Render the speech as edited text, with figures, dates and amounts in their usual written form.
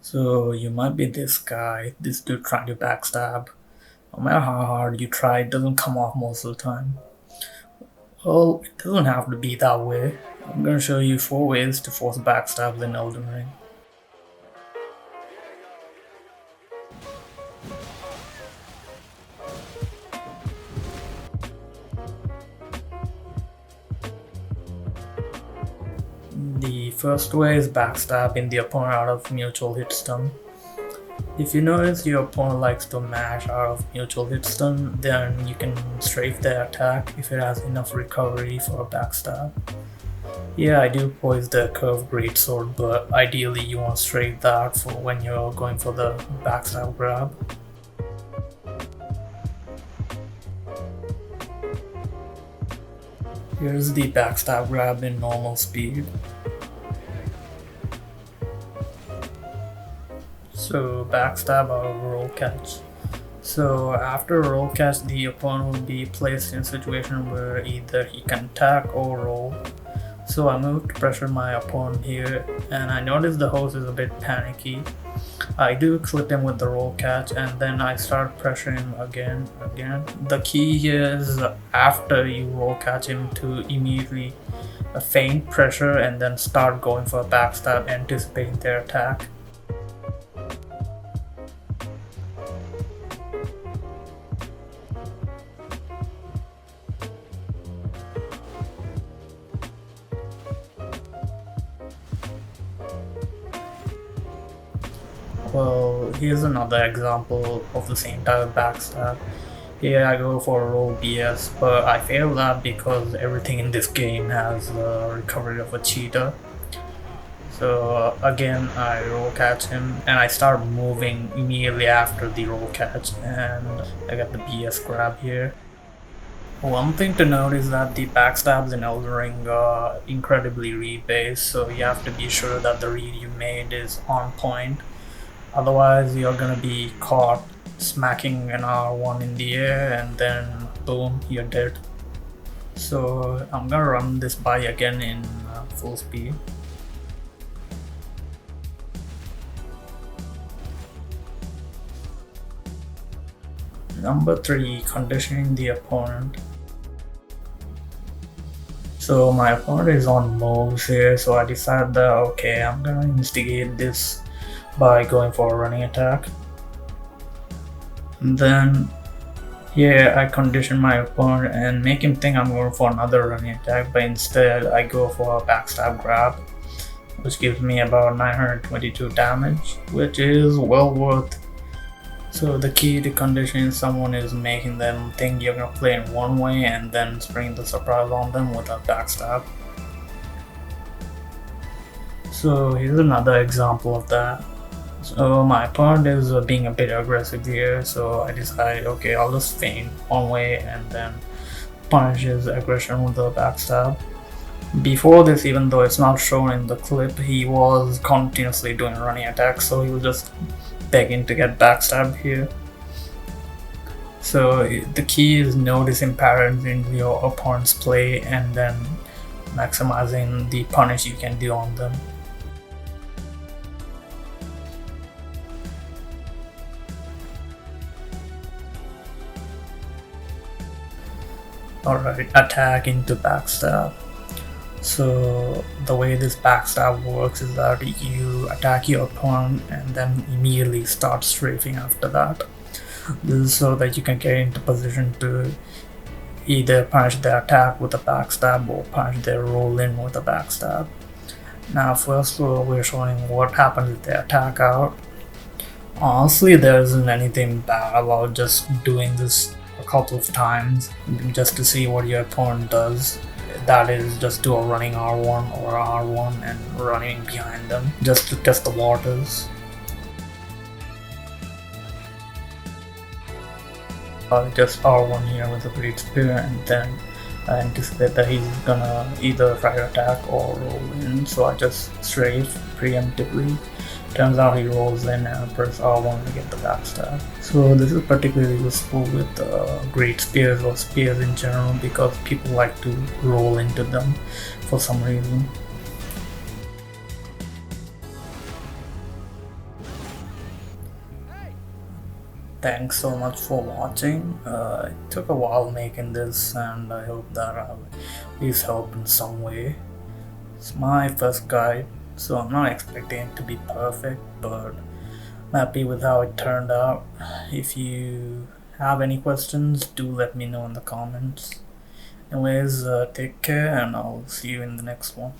So you might be this guy, this dude trying to backstab. No matter how hard you try, it doesn't come off most of the time. Well, it doesn't have to be that way. I'm gonna show you 4 ways to force backstabs in Elden Ring. The first way is backstabbing the opponent out of mutual hit stun. If you notice your opponent likes to mash out of mutual hit stun, then you can strafe their attack if it has enough recovery for a backstab. Yeah, I do poise the curved greatsword, but ideally you want to strafe that for when you're going for the backstab grab. Here's the backstab grab in normal speed. So backstab out of roll catch. So after roll catch, the opponent will be placed in a situation where either he can attack or roll. So I move to pressure my opponent here, and I notice the host is a bit panicky. I do clip him with the roll catch, and then I start pressuring him again. The key here is after you roll catch him to immediately feign pressure and then start going for a backstab, anticipating their attack. Well, here's another example of the same type of backstab. Here I go for a roll BS, but I fail that because everything in this game has the recovery of a cheetah. So again, I roll catch him and I start moving immediately after the roll catch, and I got the BS grab here. One thing to note is that the backstabs in Elden Ring are incredibly read based, so you have to be sure that the read you made is on point. Otherwise, you're gonna be caught smacking an R1 in the air and then boom, you're dead. So I'm gonna run this by again in full speed. Number 3, conditioning the opponent. So my opponent is on moves here, so I decided that okay, I'm gonna instigate this by going for a running attack. And then here I condition my opponent and make him think I'm going for another running attack, but instead I go for a backstab grab, which gives me about 922 damage, which is well worth. So the key to conditioning someone is making them think you're gonna play in one way and then spring the surprise on them with a backstab. So here's another example of that. So my opponent is being a bit aggressive here, so I decided okay, I'll just feign one way and then punish his aggression with the backstab. Before this, even though it's not shown in the clip, he was continuously doing running attacks, so he was just begging to get backstabbed here. So the key is noticing patterns in your opponent's play and then maximizing the punish you can do on them. Alright, attack into backstab. So the way this backstab works is that you attack your opponent and then immediately start strafing after that. This is so that you can get into position to either punish their attack with a backstab or punish their roll in with a backstab. Now first we're showing what happens if they attack out. Honestly, there isn't anything bad about just doing this a couple of times just to see what your opponent does. That is, just do a running R1 or R1 and running behind them just to test the waters. Just R1 here with a great spear, and then I anticipate that he's gonna either try to attack or roll in, so I just strafe preemptively. Turns out he rolls in and I press R1 to get the backstab. So this is particularly useful with great spears or spears in general because people like to roll into them for some reason. Thanks so much for watching. It took a while making this, and I hope that I'll at least help in some way. It's my first guide, so I'm not expecting it to be perfect, but I'm happy with how it turned out. If you have any questions, do let me know in the comments. Anyways, take care, and I'll see you in the next one.